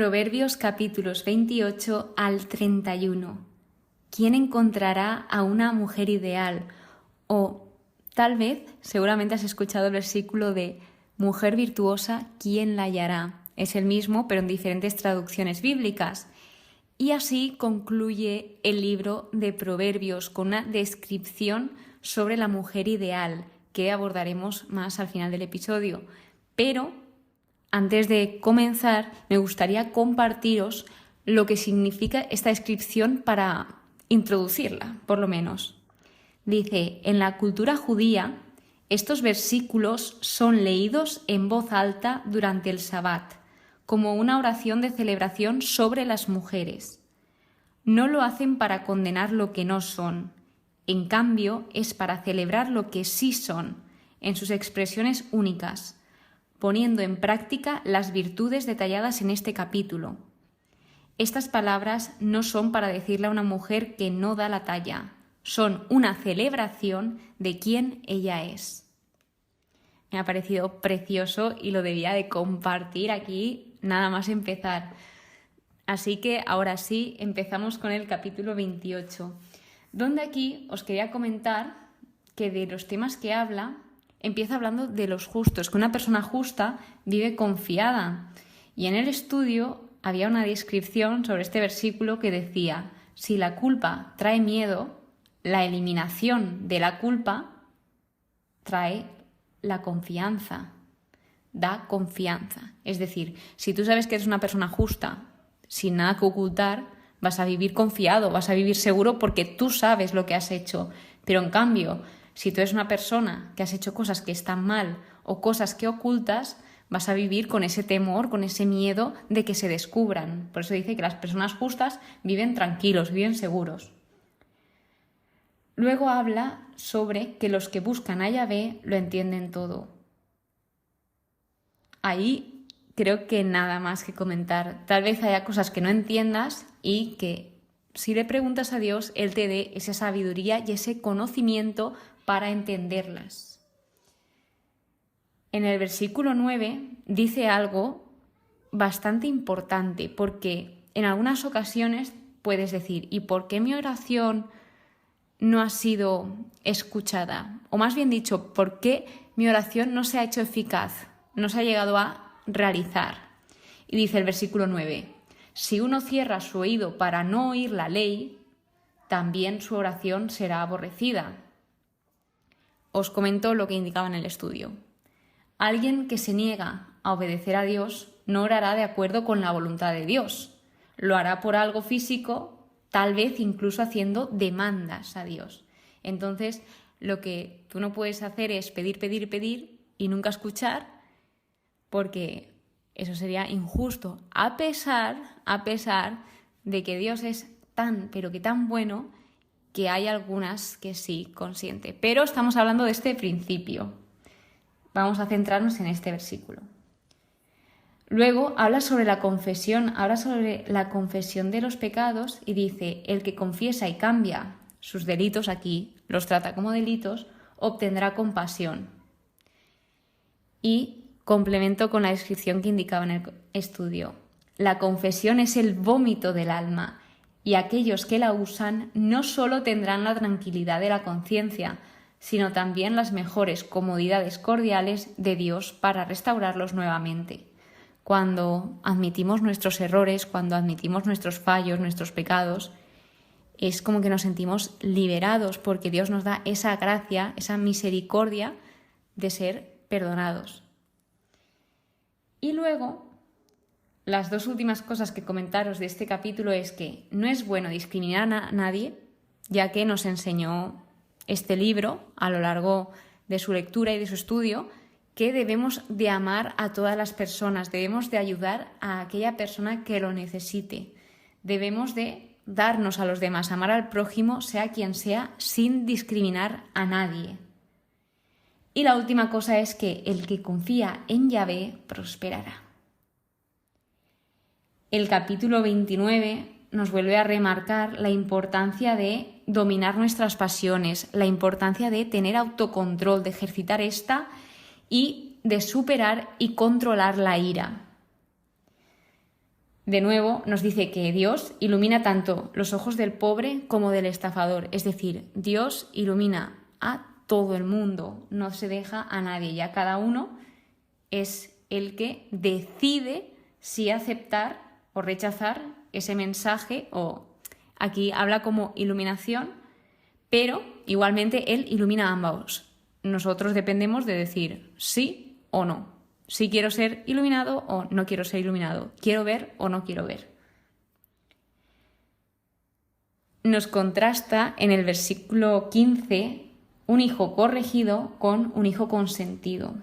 Proverbios capítulos 28 al 31. ¿Quién encontrará a una mujer ideal? O tal vez, seguramente has escuchado el versículo de mujer virtuosa, ¿quién la hallará? Es el mismo, pero en diferentes traducciones bíblicas. Y así concluye el libro de Proverbios con una descripción sobre la mujer ideal que abordaremos más al final del episodio. Pero antes de comenzar, me gustaría compartiros lo que significa esta descripción para introducirla, por lo menos. Dice, en la cultura judía, estos versículos son leídos en voz alta durante el Sabbat, como una oración de celebración sobre las mujeres. No lo hacen para condenar lo que no son, en cambio es para celebrar lo que sí son, en sus expresiones únicas, poniendo en práctica las virtudes detalladas en este capítulo. Estas palabras no son para decirle a una mujer que no da la talla, son una celebración de quién ella es. Me ha parecido precioso y lo debía de compartir aquí nada más empezar. Así que ahora sí, empezamos con el capítulo 28, donde aquí os quería comentar que de los temas que habla, empieza hablando de los justos, que una persona justa vive confiada. Y en el estudio había una descripción sobre este versículo que decía, si la culpa trae miedo, la eliminación de la culpa trae la confianza, da confianza. Es decir, si tú sabes que eres una persona justa, sin nada que ocultar, vas a vivir confiado, vas a vivir seguro porque tú sabes lo que has hecho. Pero en cambio, si tú eres una persona que has hecho cosas que están mal o cosas que ocultas, vas a vivir con ese temor, con ese miedo de que se descubran. Por eso dice que las personas justas viven tranquilos, viven seguros. Luego habla sobre que los que buscan a Yahvé lo entienden todo. Ahí creo que nada más que comentar. Tal vez haya cosas que no entiendas y que si le preguntas a Dios, Él te dé esa sabiduría y ese conocimiento para entenderlas. En el versículo 9 dice algo bastante importante, porque en algunas ocasiones puedes decir, ¿y por qué mi oración no ha sido escuchada? O más bien dicho, ¿por qué mi oración no se ha hecho eficaz? No se ha llegado a realizar. Y dice el versículo 9, si uno cierra su oído para no oír la ley, también su oración será aborrecida. Os comento lo que indicaba en el estudio. Alguien que se niega a obedecer a Dios no orará de acuerdo con la voluntad de Dios. Lo hará por algo físico, tal vez incluso haciendo demandas a Dios. Entonces, lo que tú no puedes hacer es pedir y nunca escuchar, porque eso sería injusto, a pesar de que Dios es pero que tan bueno, que hay algunas que sí consiente. Pero estamos hablando de este principio. Vamos a centrarnos en este versículo. Luego habla sobre la confesión de los pecados y dice, el que confiesa y cambia sus delitos, aquí los trata como delitos, obtendrá compasión. Y complemento con la descripción que indicaba en el estudio. La confesión es el vómito del alma y aquellos que la usan no solo tendrán la tranquilidad de la conciencia, sino también las mejores comodidades cordiales de Dios para restaurarlos nuevamente. Cuando admitimos nuestros errores, cuando admitimos nuestros fallos, nuestros pecados, es como que nos sentimos liberados porque Dios nos da esa gracia, esa misericordia de ser perdonados. Y luego, las dos últimas cosas que comentaros de este capítulo es que no es bueno discriminar a nadie, ya que nos enseñó este libro a lo largo de su lectura y de su estudio, que debemos de amar a todas las personas, debemos de ayudar a aquella persona que lo necesite, debemos de darnos a los demás, amar al prójimo, sea quien sea, sin discriminar a nadie. Y la última cosa es que el que confía en Yahvé prosperará. El capítulo 29 nos vuelve a remarcar la importancia de dominar nuestras pasiones, la importancia de tener autocontrol, de ejercitar esta y de superar y controlar la ira. de nuevo nos dice que Dios ilumina tanto los ojos del pobre como del estafador. Es decir, Dios ilumina a todo el mundo, no se deja a nadie. Ya cada uno es el que decide si aceptar o rechazar ese mensaje, o aquí habla como iluminación, pero igualmente Él ilumina a ambos. Nosotros dependemos de decir sí o no. Si quiero ser iluminado o no quiero ser iluminado. Quiero ver o no quiero ver. Nos contrasta en el versículo 15 un hijo corregido con un hijo consentido.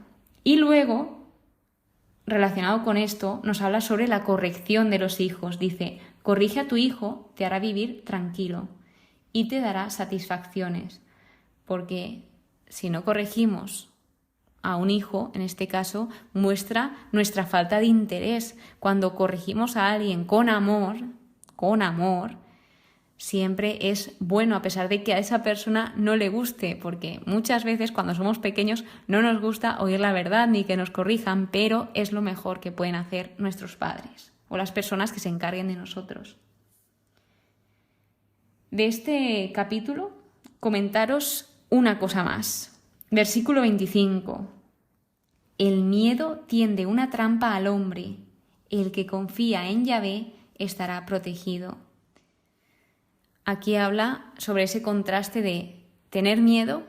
Y luego, relacionado con esto, nos habla sobre la corrección de los hijos. Dice, corrige a tu hijo, te hará vivir tranquilo y te dará satisfacciones. Porque si no corregimos a un hijo, en este caso, muestra nuestra falta de interés. Cuando corregimos a alguien con amor, siempre es bueno, a pesar de que a esa persona no le guste, porque muchas veces cuando somos pequeños no nos gusta oír la verdad ni que nos corrijan, pero es lo mejor que pueden hacer nuestros padres o las personas que se encarguen de nosotros. De este capítulo, comentaros una cosa más. Versículo 25. El miedo tiende una trampa al hombre. El que confía en Yahvé estará protegido. Aquí habla sobre ese contraste de tener miedo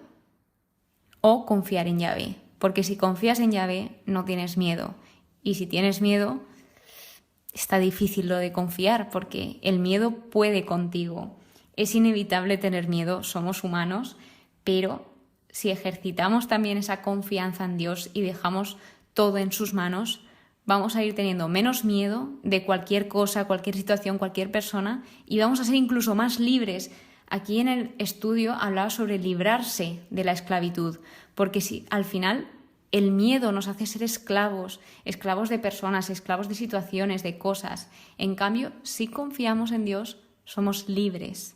o confiar en Yahvé. Porque si confías en Yahvé, no tienes miedo. Y si tienes miedo, está difícil lo de confiar, porque el miedo puede contigo. Es inevitable tener miedo, somos humanos, pero si ejercitamos también esa confianza en Dios y dejamos todo en sus manos, vamos a ir teniendo menos miedo de cualquier cosa, cualquier situación, cualquier persona, y vamos a ser incluso más libres. Aquí en el estudio hablaba sobre librarse de la esclavitud, porque si al final el miedo nos hace ser esclavos de personas, esclavos de situaciones, de cosas. En cambio, si confiamos en Dios, somos libres.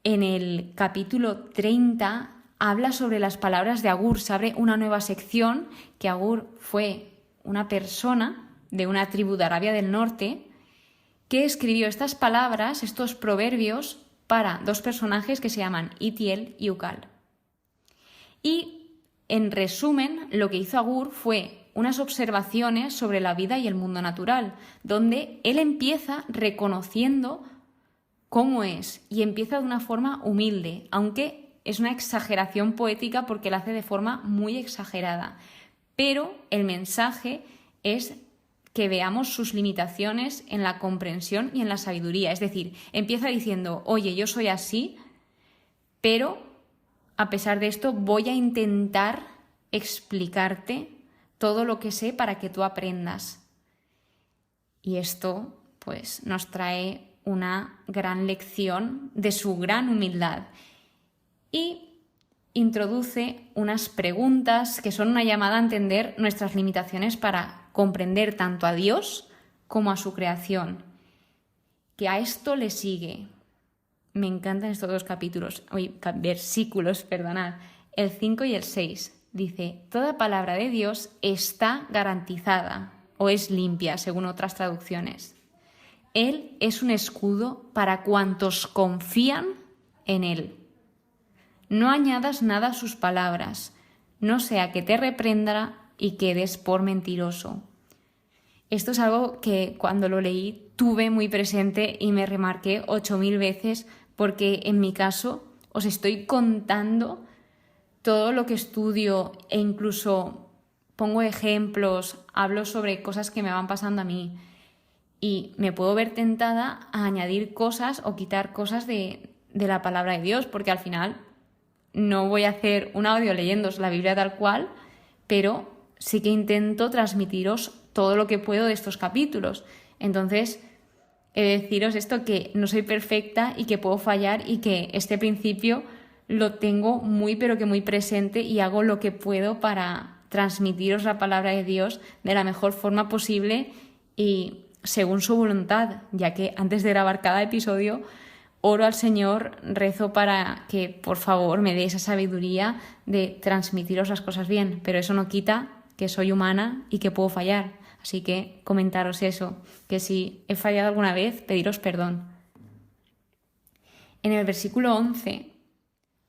En el capítulo 30 habla sobre las palabras de Agur. Se abre una nueva sección, que Agur fue una persona de una tribu de Arabia del Norte que escribió estas palabras, estos proverbios, para dos personajes que se llaman Itiel y Ucal. Y, en resumen, lo que hizo Agur fue unas observaciones sobre la vida y el mundo natural, donde él empieza reconociendo cómo es, y empieza de una forma humilde, aunque es una exageración poética porque la hace de forma muy exagerada. Pero el mensaje es que veamos sus limitaciones en la comprensión y en la sabiduría. Es decir, empieza diciendo, oye, yo soy así, pero a pesar de esto voy a intentar explicarte todo lo que sé para que tú aprendas. Y esto, pues, nos trae una gran lección de su gran humildad. Y introduce unas preguntas que son una llamada a entender nuestras limitaciones para comprender tanto a Dios como a su creación. Que a esto le sigue. Me encantan estos dos versículos, el 5 y el 6. Dice, toda palabra de Dios está garantizada o es limpia, según otras traducciones. Él es un escudo para cuantos confían en Él. No añadas nada a sus palabras, no sea que te reprenda y quedes por mentiroso. Esto es algo que cuando lo leí tuve muy presente y me remarqué 8000 veces, porque en mi caso os estoy contando todo lo que estudio e incluso pongo ejemplos, hablo sobre cosas que me van pasando a mí. Y me puedo ver tentada a añadir cosas o quitar cosas de la palabra de Dios, porque al final no voy a hacer un audio leyéndoos la Biblia tal cual, pero sí que intento transmitiros todo lo que puedo de estos capítulos. Entonces, he de deciros esto, que no soy perfecta y que puedo fallar y que este principio lo tengo muy pero que muy presente y hago lo que puedo para transmitiros la palabra de Dios de la mejor forma posible y según su voluntad, ya que antes de grabar cada episodio oro al Señor, rezo para que por favor me dé esa sabiduría de transmitiros las cosas bien, pero eso no quita que soy humana y que puedo fallar. Así que comentaros eso, que si he fallado alguna vez, pediros perdón. En el versículo 11,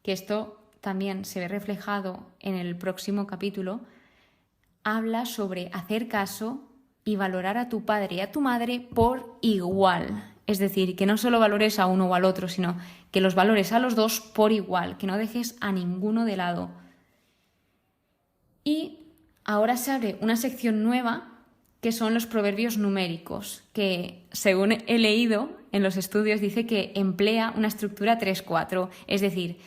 que esto también se ve reflejado en el próximo capítulo, habla sobre hacer caso y valorar a tu padre y a tu madre por igual. Es decir, que no solo valores a uno o al otro, sino que los valores a los dos por igual, que no dejes a ninguno de lado. Y ahora se abre una sección nueva que son los proverbios numéricos, que según he leído en los estudios dice que emplea una estructura 3-4, es decir,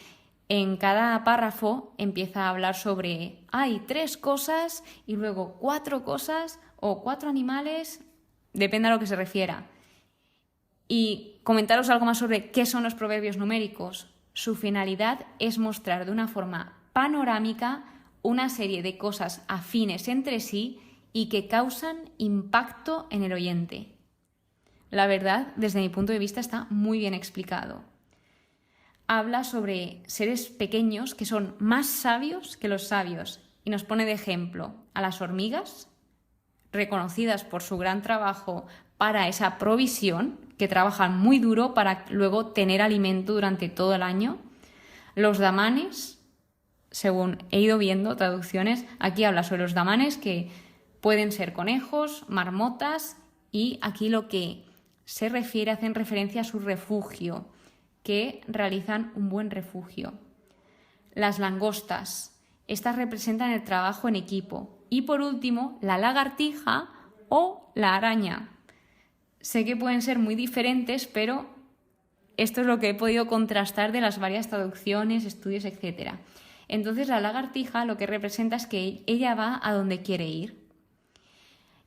en cada párrafo empieza a hablar sobre hay 3 cosas y luego 4 cosas o 4 animales, depende a lo que se refiera. Y comentaros algo más sobre qué son los proverbios numéricos. Su finalidad es mostrar de una forma panorámica una serie de cosas afines entre sí y que causan impacto en el oyente. La verdad, desde mi punto de vista, está muy bien explicado. Habla sobre seres pequeños que son más sabios que los sabios y nos pone de ejemplo a las hormigas, reconocidas por su gran trabajo para esa provisión, que trabajan muy duro para luego tener alimento durante todo el año. Los damanes, según he ido viendo traducciones, aquí habla sobre los damanes que pueden ser conejos, marmotas y aquí lo que se refiere, hacen referencia a su refugio, que realizan un buen refugio. Las langostas, estas representan el trabajo en equipo. Y por último, la lagartija o la araña. Sé que pueden ser muy diferentes, pero esto es lo que he podido contrastar de las varias traducciones, estudios, etc. Entonces la lagartija lo que representa es que ella va a donde quiere ir.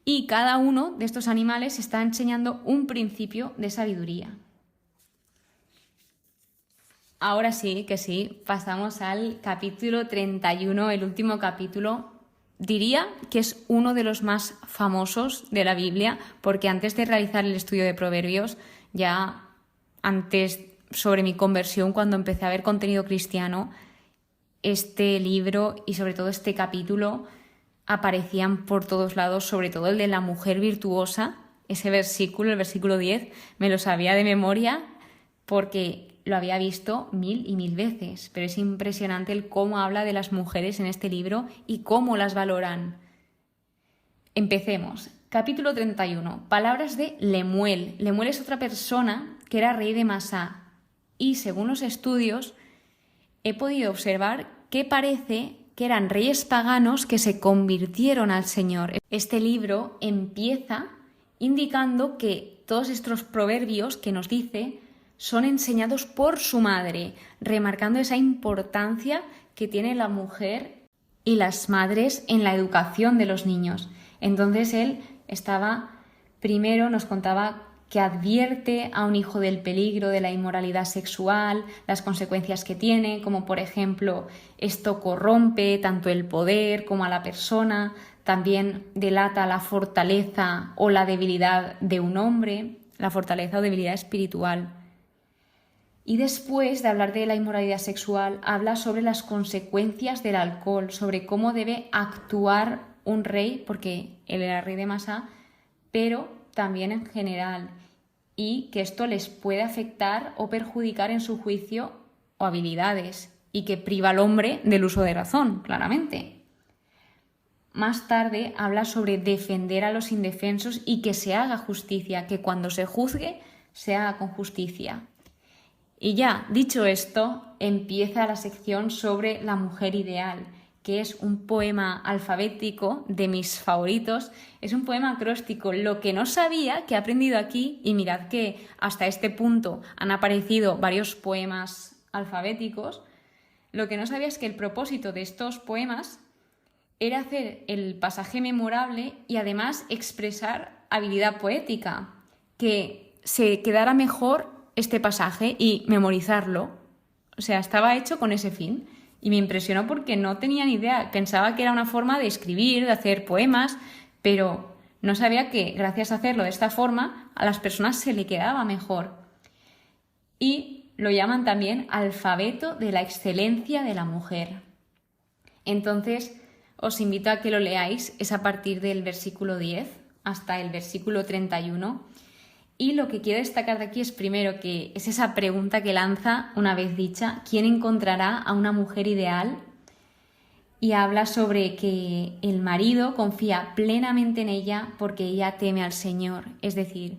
Y cada uno de estos animales está enseñando un principio de sabiduría. Ahora sí, que sí, pasamos al capítulo 31, el último capítulo. Diría que es uno de los más famosos de la Biblia, porque antes de realizar el estudio de Proverbios, ya antes sobre mi conversión, cuando empecé a ver contenido cristiano, este libro y sobre todo este capítulo aparecían por todos lados, sobre todo el de la mujer virtuosa. Ese versículo, el versículo 10, me lo sabía de memoria porque lo había visto 1000 y 1000 veces, pero es impresionante el cómo habla de las mujeres en este libro y cómo las valoran. Empecemos. Capítulo 31. Palabras de Lemuel. Lemuel es otra persona que era rey de Masá y según los estudios he podido observar que parece que eran reyes paganos que se convirtieron al Señor. Este libro empieza indicando que todos estos proverbios que nos dice son enseñados por su madre, remarcando esa importancia que tiene la mujer y las madres en la educación de los niños. Entonces él primero nos contaba que advierte a un hijo del peligro de la inmoralidad sexual, las consecuencias que tiene, como por ejemplo esto corrompe tanto el poder como a la persona, también delata la fortaleza o la debilidad de un hombre, la fortaleza o debilidad espiritual. Y después de hablar de la inmoralidad sexual, habla sobre las consecuencias del alcohol, sobre cómo debe actuar un rey, porque él era rey de Masá, pero también en general, y que esto les puede afectar o perjudicar en su juicio o habilidades, y que priva al hombre del uso de razón, claramente. Más tarde habla sobre defender a los indefensos y que se haga justicia, que cuando se juzgue se haga con justicia. Y ya, dicho esto, empieza la sección sobre la mujer ideal, que es un poema alfabético de mis favoritos. Es un poema acróstico. Lo que no sabía, que he aprendido aquí, y mirad que hasta este punto han aparecido varios poemas alfabéticos, lo que no sabía es que el propósito de estos poemas era hacer el pasaje memorable y además expresar habilidad poética, que se quedara mejor este pasaje y memorizarlo. O sea, estaba hecho con ese fin. Y me impresionó porque no tenía ni idea. Pensaba que era una forma de escribir, de hacer poemas, pero no sabía que gracias a hacerlo de esta forma a las personas se le quedaba mejor. Y lo llaman también alfabeto de la excelencia de la mujer. Entonces, os invito a que lo leáis, es a partir del versículo 10. hasta el versículo 31. Y lo que quiero destacar de aquí es primero que es esa pregunta que lanza una vez dicha: ¿quién encontrará a una mujer ideal? Y habla sobre que el marido confía plenamente en ella porque ella teme al Señor. Es decir,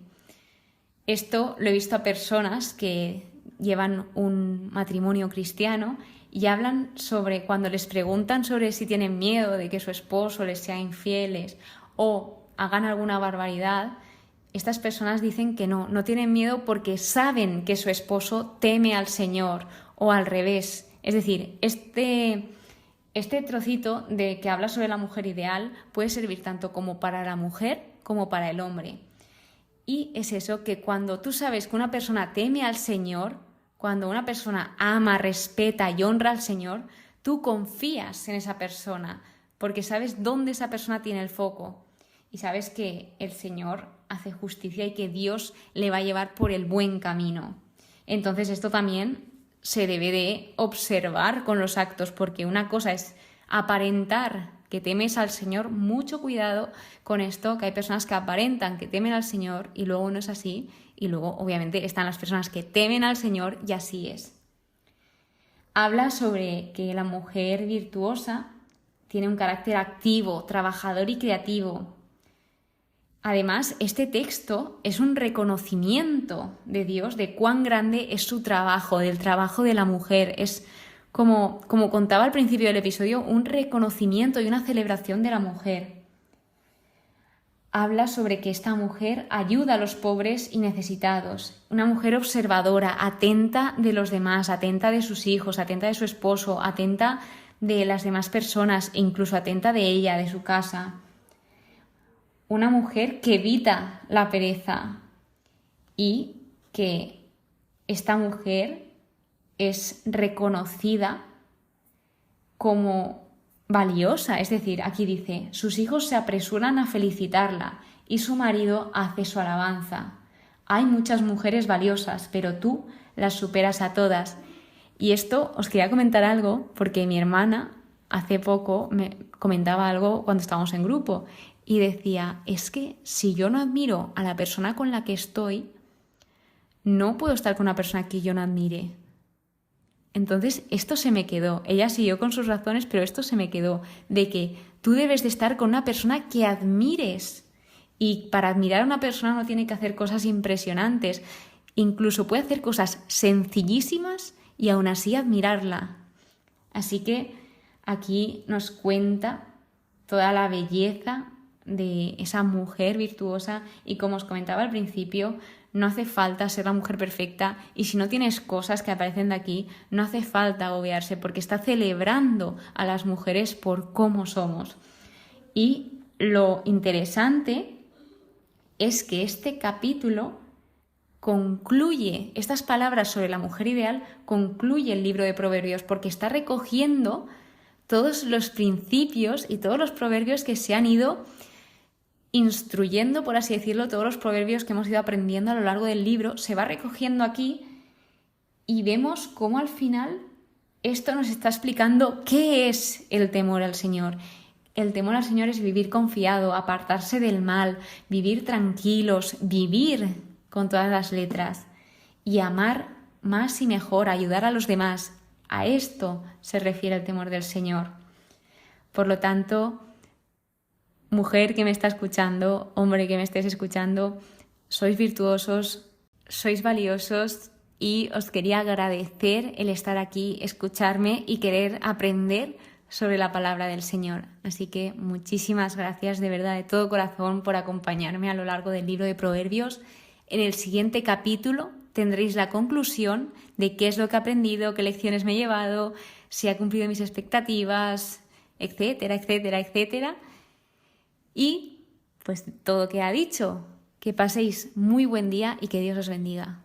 esto lo he visto a personas que llevan un matrimonio cristiano y hablan sobre, cuando les preguntan sobre si tienen miedo de que su esposo les sea infieles o hagan alguna barbaridad, estas personas dicen que no tienen miedo porque saben que su esposo teme al Señor, o al revés. Es decir, este trocito de que habla sobre la mujer ideal puede servir tanto como para la mujer como para el hombre. Y es eso, que cuando tú sabes que una persona teme al Señor, cuando una persona ama, respeta y honra al Señor, tú confías en esa persona porque sabes dónde esa persona tiene el foco y sabes que el Señor hace justicia y que Dios le va a llevar por el buen camino. Entonces esto también se debe de observar con los actos, porque una cosa es aparentar que temes al Señor. Mucho cuidado con esto, que hay personas que aparentan que temen al Señor y luego no es así, y luego obviamente están las personas que temen al Señor y así es. Habla sobre que la mujer virtuosa tiene un carácter activo, trabajador y creativo. Además, este texto es un reconocimiento de Dios de cuán grande es su trabajo, del trabajo de la mujer. Es, como contaba al principio del episodio, un reconocimiento y una celebración de la mujer. Habla sobre que esta mujer ayuda a los pobres y necesitados. Una mujer observadora, atenta de los demás, atenta de sus hijos, atenta de su esposo, atenta de las demás personas e incluso atenta de ella, de su casa. Una mujer que evita la pereza y que esta mujer es reconocida como valiosa. Es decir, aquí dice, sus hijos se apresuran a felicitarla y su marido hace su alabanza. Hay muchas mujeres valiosas, pero tú las superas a todas. Y esto os quería comentar algo porque mi hermana hace poco me comentaba algo cuando estábamos en grupo y decía, es que si yo no admiro a la persona con la que estoy, no puedo estar con una persona que yo no admire. Entonces esto se me quedó. Ella siguió con sus razones, pero esto se me quedó, de que tú debes de estar con una persona que admires. Y para admirar a una persona no tiene que hacer cosas impresionantes. Incluso puede hacer cosas sencillísimas y aún así admirarla. Así que aquí nos cuenta toda la belleza de esa mujer virtuosa y, como os comentaba al principio, no hace falta ser la mujer perfecta, y si no tienes cosas que aparecen de aquí, no hace falta agobiarse porque está celebrando a las mujeres por cómo somos. Y lo interesante es que este capítulo concluye, estas palabras sobre la mujer ideal, concluye el libro de Proverbios porque está recogiendo todos los principios y todos los proverbios que se han ido instruyendo, por así decirlo, todos los proverbios que hemos ido aprendiendo a lo largo del libro, se va recogiendo aquí y vemos cómo al final esto nos está explicando qué es el temor al Señor. El temor al Señor es vivir confiado, apartarse del mal, vivir tranquilos, vivir con todas las letras y amar más y mejor, ayudar a los demás. A esto se refiere el temor del Señor. Por lo tanto, mujer que me está escuchando, hombre que me estés escuchando, sois virtuosos, sois valiosos y os quería agradecer el estar aquí, escucharme y querer aprender sobre la palabra del Señor. Así que muchísimas gracias de verdad, de todo corazón, por acompañarme a lo largo del libro de Proverbios. En el siguiente capítulo tendréis la conclusión de qué es lo que he aprendido, qué lecciones me he llevado, si ha cumplido mis expectativas, etcétera, etcétera, etcétera. Y pues todo que ha dicho, que paséis muy buen día y que Dios os bendiga.